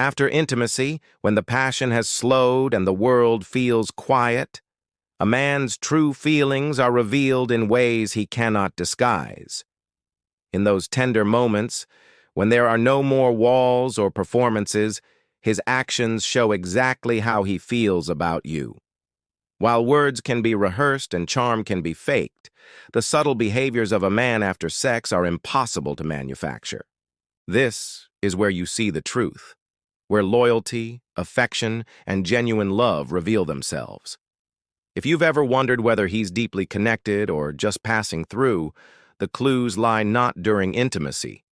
After intimacy, when the passion has slowed and the world feels quiet, a man's true feelings are revealed in ways he cannot disguise. In those tender moments, when there are no more walls or performances, his actions show exactly how he feels about you. While words can be rehearsed and charm can be faked, the subtle behaviors of a man after sex are impossible to manufacture. This is where you see the truth, where loyalty, affection, and genuine love reveal themselves. If you've ever wondered whether he's deeply connected or just passing through, the clues lie not during intimacy,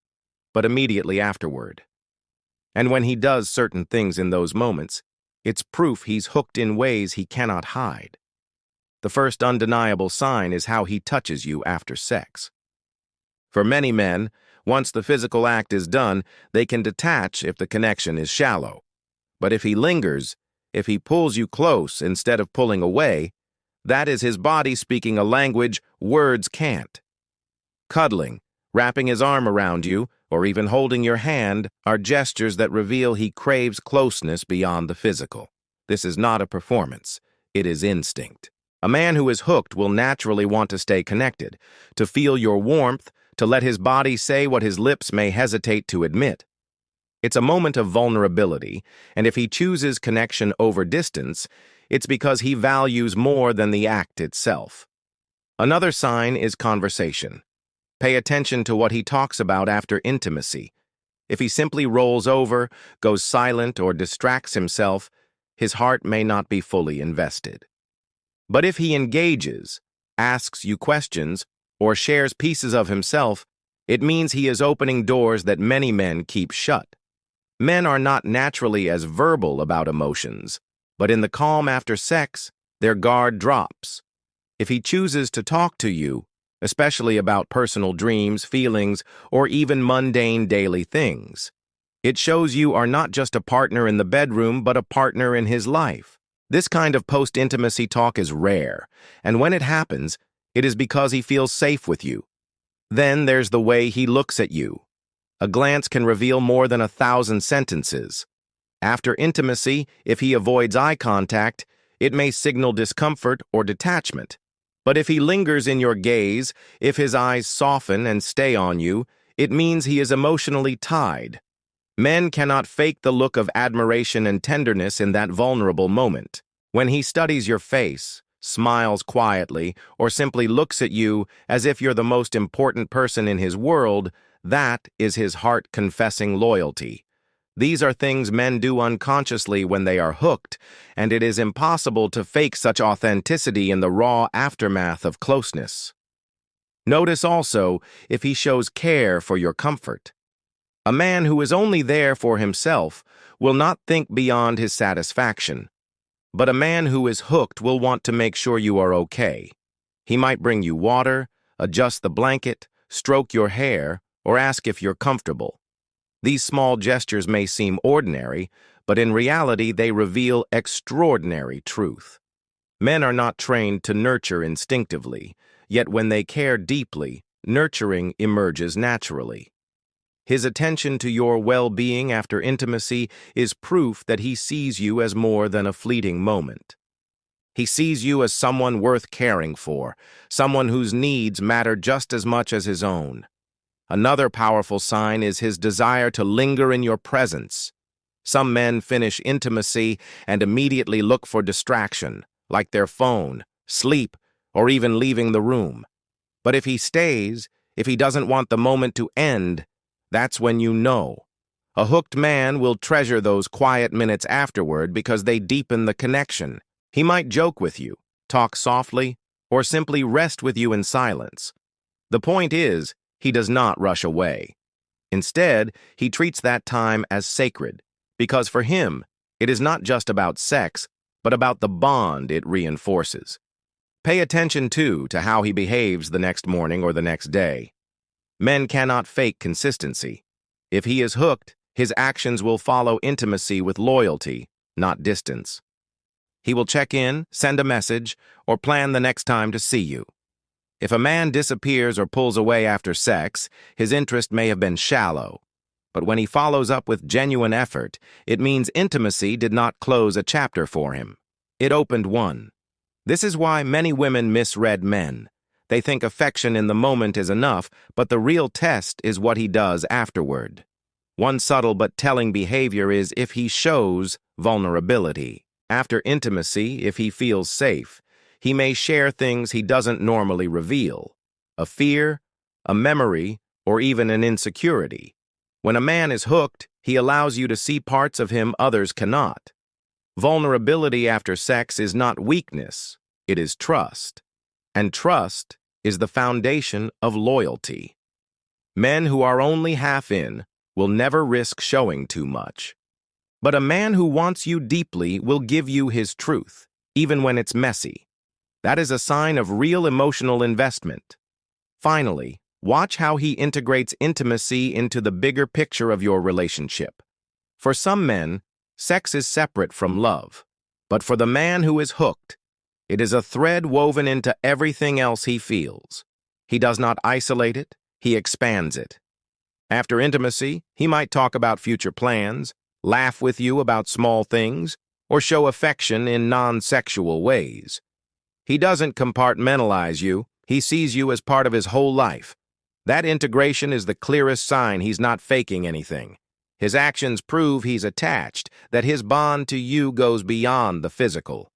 but immediately afterward. And when he does certain things in those moments, it's proof he's hooked in ways he cannot hide. The first undeniable sign is how he touches you after sex. For many men, once the physical act is done, they can detach if the connection is shallow. But if he lingers, if he pulls you close instead of pulling away, that is his body speaking a language words can't. Cuddling, wrapping his arm around you, or even holding your hand are gestures that reveal he craves closeness beyond the physical. This is not a performance. It is instinct. A man who is hooked will naturally want to stay connected, to feel your warmth, to let his body say what his lips may hesitate to admit. It's a moment of vulnerability, and if he chooses connection over distance, it's because he values more than the act itself. Another sign is conversation. Pay attention to what he talks about after intimacy. If he simply rolls over, goes silent, or distracts himself, his heart may not be fully invested. But if he engages, asks you questions, or shares pieces of himself, it means he is opening doors that many men keep shut. Men are not naturally as verbal about emotions, but in the calm after sex, their guard drops. If he chooses to talk to you, especially about personal dreams, feelings, or even mundane daily things, it shows you are not just a partner in the bedroom, but a partner in his life. This kind of post-intimacy talk is rare, and when it happens, it is because he feels safe with you. Then there's the way he looks at you. A glance can reveal more than 1,000 sentences. After intimacy, if he avoids eye contact, it may signal discomfort or detachment. But if he lingers in your gaze, if his eyes soften and stay on you, it means he is emotionally tied. Men cannot fake the look of admiration and tenderness in that vulnerable moment. When he studies your face, smiles quietly, or simply looks at you as if you're the most important person in his world, that is his heart confessing loyalty. These are things men do unconsciously when they are hooked, and it is impossible to fake such authenticity in the raw aftermath of closeness. Notice also if he shows care for your comfort. A man who is only there for himself will not think beyond his satisfaction, but a man who is hooked will want to make sure you are okay. He might bring you water, adjust the blanket, stroke your hair, or ask if you're comfortable. These small gestures may seem ordinary, but in reality they reveal extraordinary truth. Men are not trained to nurture instinctively, yet when they care deeply, nurturing emerges naturally. His attention to your well-being after intimacy is proof that he sees you as more than a fleeting moment. He sees you as someone worth caring for, someone whose needs matter just as much as his own. Another powerful sign is his desire to linger in your presence. Some men finish intimacy and immediately look for distraction, like their phone, sleep, or even leaving the room. But if he stays, if he doesn't want the moment to end, that's when you know. A hooked man will treasure those quiet minutes afterward because they deepen the connection. He might joke with you, talk softly, or simply rest with you in silence. The point is, he does not rush away. Instead, he treats that time as sacred, because for him, it is not just about sex, but about the bond it reinforces. Pay attention, too, to how he behaves the next morning or the next day. Men cannot fake consistency. If he is hooked, his actions will follow intimacy with loyalty, not distance. He will check in, send a message, or plan the next time to see you. If a man disappears or pulls away after sex, his interest may have been shallow. But when he follows up with genuine effort, it means intimacy did not close a chapter for him. It opened one. This is why many women misread men. They think affection in the moment is enough, but the real test is what he does afterward. One subtle but telling behavior is if he shows vulnerability. After intimacy, if he feels safe, he may share things he doesn't normally reveal. A fear, a memory, or even an insecurity. When a man is hooked, he allows you to see parts of him others cannot. Vulnerability after sex is not weakness, it is trust. And trust is the foundation of loyalty. Men who are only half in will never risk showing too much. But a man who wants you deeply will give you his truth, even when it's messy. That is a sign of real emotional investment. Finally, watch how he integrates intimacy into the bigger picture of your relationship. For some men, sex is separate from love. But for the man who is hooked, it is a thread woven into everything else he feels. He does not isolate it, he expands it. After intimacy, he might talk about future plans, laugh with you about small things, or show affection in non-sexual ways. He doesn't compartmentalize you, he sees you as part of his whole life. That integration is the clearest sign he's not faking anything. His actions prove he's attached, that his bond to you goes beyond the physical.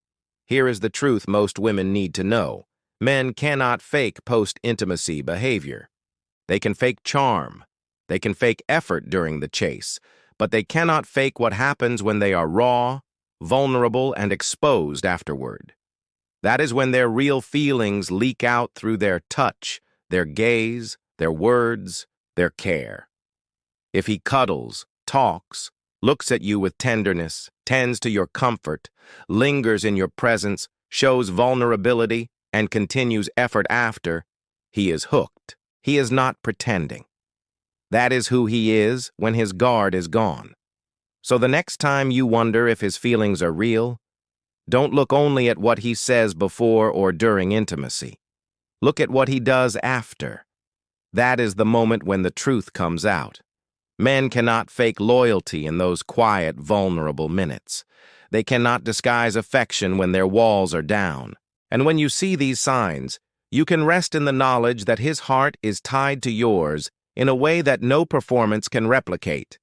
Here is the truth most women need to know. Men cannot fake post-intimacy behavior. They can fake charm. They can fake effort during the chase, but they cannot fake what happens when they are raw, vulnerable, and exposed afterward. That is when their real feelings leak out through their touch, their gaze, their words, their care. If he cuddles, talks, looks at you with tenderness, tends to your comfort, lingers in your presence, shows vulnerability, and continues effort after, he is hooked. He is not pretending. That is who he is when his guard is gone. So the next time you wonder if his feelings are real, don't look only at what he says before or during intimacy. Look at what he does after. That is the moment when the truth comes out. Men cannot fake loyalty in those quiet, vulnerable minutes. They cannot disguise affection when their walls are down. And when you see these signs, you can rest in the knowledge that his heart is tied to yours in a way that no performance can replicate.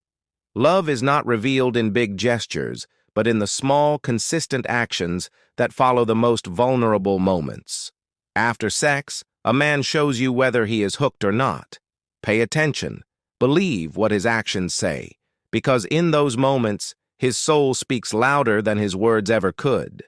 Love is not revealed in big gestures, but in the small, consistent actions that follow the most vulnerable moments. After sex, a man shows you whether he is hooked or not. Pay attention. Believe what his actions say, because in those moments, his soul speaks louder than his words ever could.